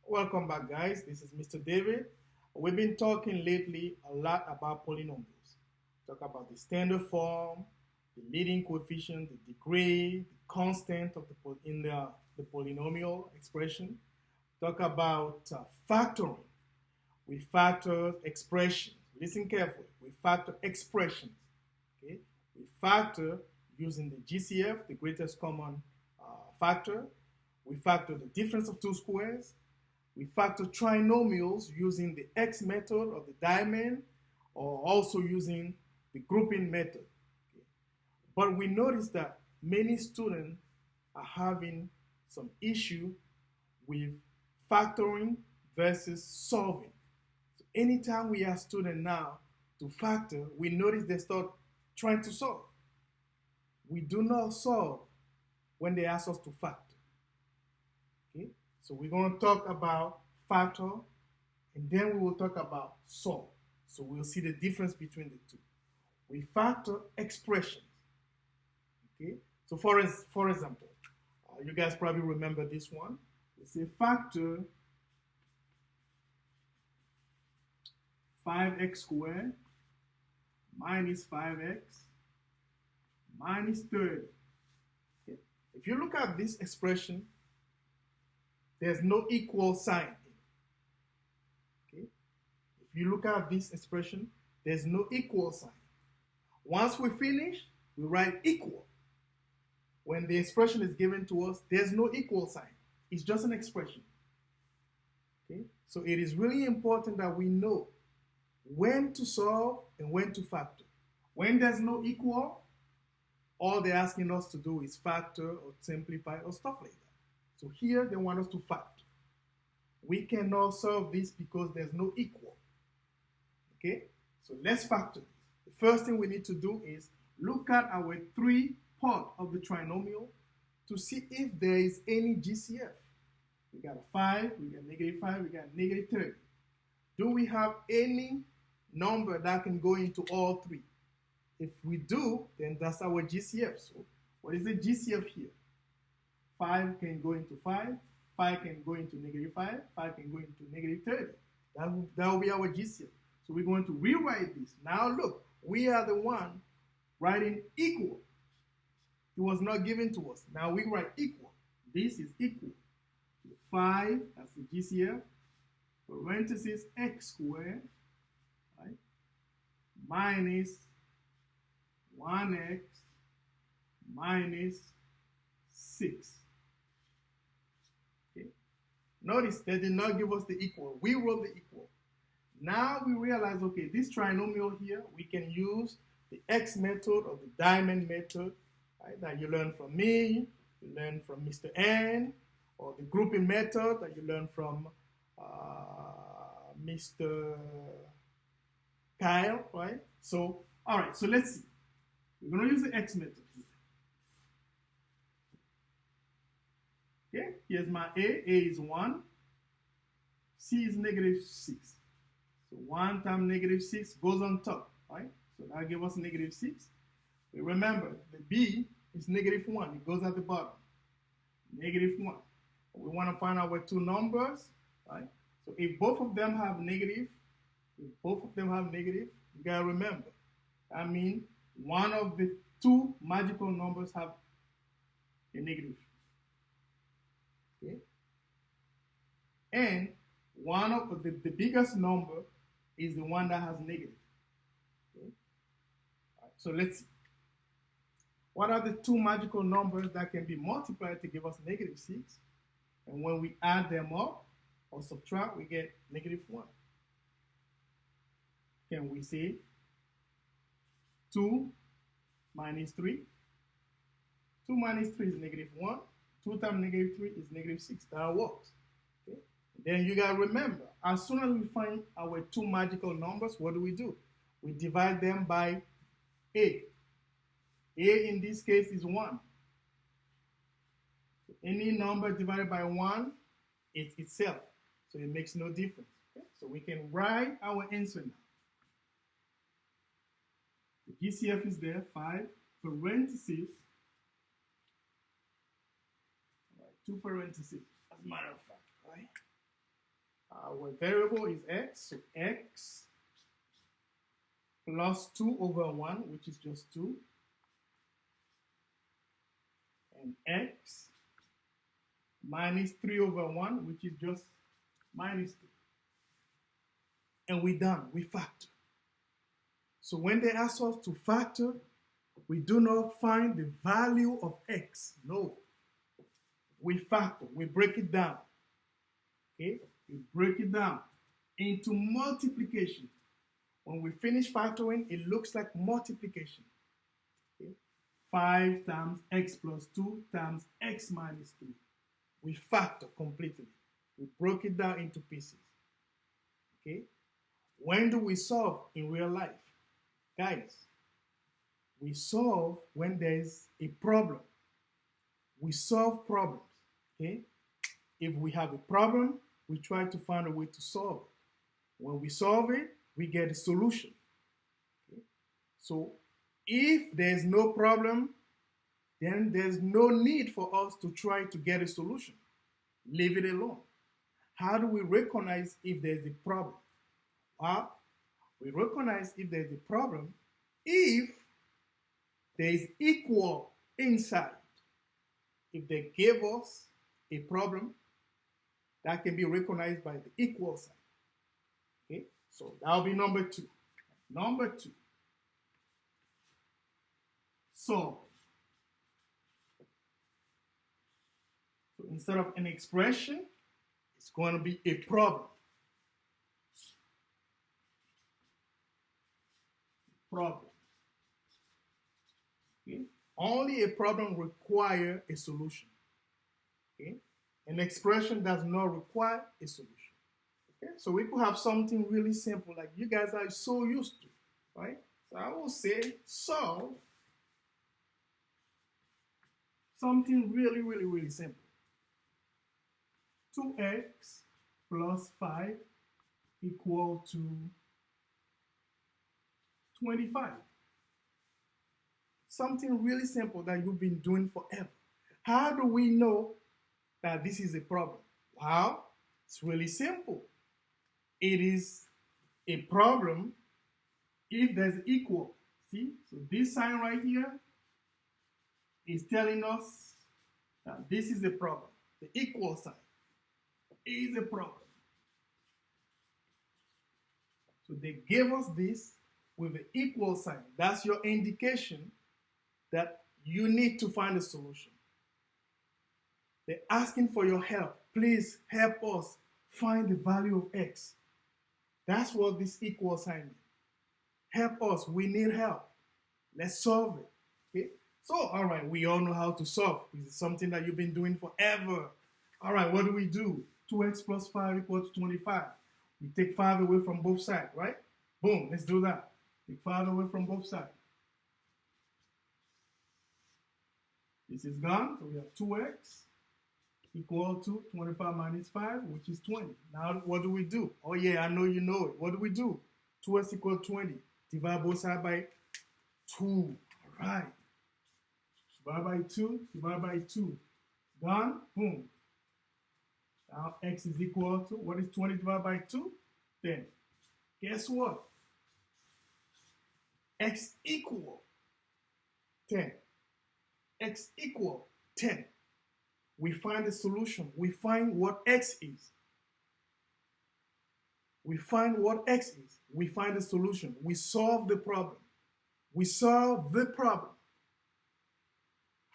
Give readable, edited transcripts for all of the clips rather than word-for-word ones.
Welcome back, guys. This is Mr. David. We've been talking lately a lot about polynomials. Talk about the standard form, the leading coefficient, the degree, the constant of the polynomial expression. Talk about factoring. We factor expressions. Listen carefully. We factor expressions. Okay. We factor using the GCF, the greatest common factor. We factor the difference of two squares. We factor trinomials using the X method of the diamond or also using the grouping method. Okay. But we notice that many students are having some issue with factoring versus solving. So anytime we ask students now to factor, we notice they start trying to solve. We do not solve when they ask us to factor. Okay? So we're going to talk about factor, and then we will talk about solve. So we'll see the difference between the two. We factor expressions. Okay? So for example, you guys probably remember this one. We say factor 5x squared minus 5x minus 30. Okay? If you look at this expression, there's no equal sign. Okay? If you look at this expression, there's no equal sign. Once we finish, we write equal. When the expression is given to us, there's no equal sign. It's just an expression. Okay? So it is really important that we know when to solve and when to factor. When there's no equal, all they're asking us to do is factor or simplify or stuff like that. So here they want us to factor. We cannot solve this because there's no equal. Okay? So let's factor this. The first thing we need to do is look at our three part of the trinomial to see if there is any GCF. We got a 5, we got -5, we got -30. Do we have any number that can go into all three? If we do, then that's our GCF. So what is the GCF here? 5 can go into 5, 5 can go into -5, 5 can go into -30. That will be our GCF. So we're going to rewrite this. Now look, we are the one writing equal. It was not given to us. Now we write equal. This is equal to 5, that's the GCF, parenthesis x squared, right, minus 1x minus 6. Okay. Notice they did not give us the equal. We wrote the equal. Now we realize, okay, this trinomial here, we can use the X method or the diamond method, right, that you learned from me, you learned from Mr. N, or the grouping method that you learned from Mr. Kyle, right? So, all right, so let's see. We're going to use the X method here. Okay, here's my A. A is 1. C is -6. So 1 times -6 goes on top, right? So that gives us -6. But remember, the B is -1. It goes at the bottom. -1. We want to find our two numbers, right? So if both of them have negative, you gotta remember, that means one of the two magical numbers have a negative. Okay? And one of the biggest number is the one that has negative. Okay? All right, so let's see. What are the two magical numbers that can be multiplied to give us -6? And when we add them up or subtract, we get -1. Can we say 2 minus 3? 2 minus 3 is -1. 2 times -3 is -6. That works. Okay? Then you got to remember, as soon as we find our two magical numbers, what do? We divide them by A. A in this case is 1. So any number divided by 1, it's itself. So it makes no difference. Okay? So we can write our answer now. The GCF is there, 5, parentheses, all right, 2 parentheses, as a matter of fact, right? Our variable is x, so x plus 2 over 1, which is just 2, and x minus 3 over 1, which is just minus 3. And we're done. We factor. So when they ask us to factor, we do not find the value of x. No. We factor. We break it down. Okay? We break it down into multiplication. When we finish factoring, it looks like multiplication. Okay? 5 times x plus 2 times x minus 3. We factor completely. We broke it down into pieces. Okay? When do we solve in real life? Guys, we solve when there's a problem. We solve problems. Okay? If we have a problem, we try to find a way to solve it. When we solve it, we get a solution. Okay? So if there's no problem, then there's no need for us to try to get a solution. Leave it alone. How do we recognize if there's a problem? Well, we recognize if there's a problem if there is equal inside. If they give us a problem, that can be recognized by the equal sign. Okay, so that'll be number 2. Number 2. So instead of an expression, it's going to be a problem. Problem. Okay? Only a problem requires a solution. Okay? An expression does not require a solution. Okay? So we could have something really simple like you guys are so used to, right? So I will say solve something really, really, really simple. 2x plus 5 equal to 25. Something really simple that you've been doing forever. How do we know that this is a problem? Well, it's really simple. It is a problem if there's equal. See? So this sign right here is telling us that this is a problem. The equal sign is a problem. So they gave us this with the equal sign. That's your indication that you need to find a solution. They're asking for your help. Please help us find the value of x. That's what this equal sign means. Help us. We need help. Let's solve it. Okay? So, all right, we all know how to solve. This is something that you've been doing forever. All right, what do? 2x plus 5 equals 25. We take 5 away from both sides, right? Boom, let's do that. Take 5 away from both sides. This is gone, so we have 2x equal to 25 minus 5, which is 20. Now, what do? Oh yeah, I know you know it. What do? 2x equals 20. Divide both sides by 2. All right. Divide by 2, divide by 2. Gone, boom. Now x is equal to, what is 20 divided by 2? 10. Guess what? X equal 10. X equal 10. We find the solution. We find what x is. We find what x is. We find the solution. We solve the problem. We solve the problem.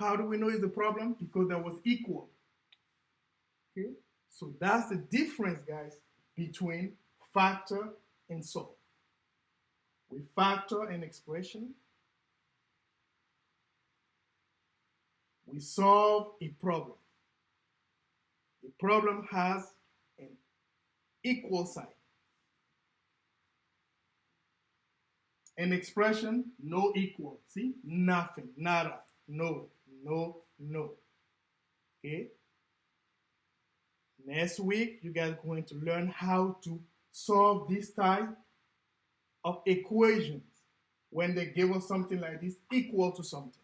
How do we know it's the problem? Because that was equal. Okay? So that's the difference, guys, between factor and solve. We factor an expression. We solve a problem. The problem has an equal sign. An expression, no equal. See? Nothing, nada, no, no, no. Okay? Next week, you guys are going to learn how to solve this type of equations when they give us something like this equal to something.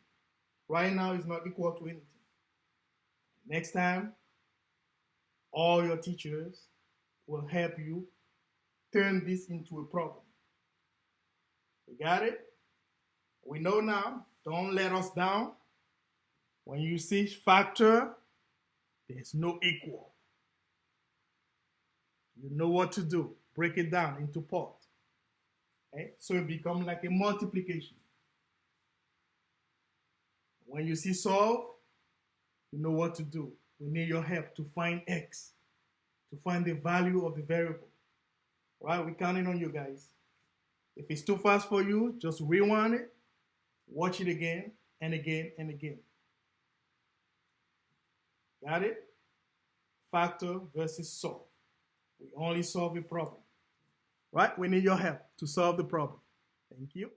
Right now, it's not equal to anything. Next time, all your teachers will help you turn this into a problem. You got it? We know now, don't let us down. When you see factor, there's no equal. You know what to do. Break it down into parts. Okay? So it becomes like a multiplication. When you see solve, you know what to do. We need your help to find x, to find the value of the variable. Right? We're counting on you guys. If it's too fast for you, just rewind it, watch it again and again and again. Got it? Factor versus solve. We only solve a problem. Right? We need your help to solve the problem. Thank you.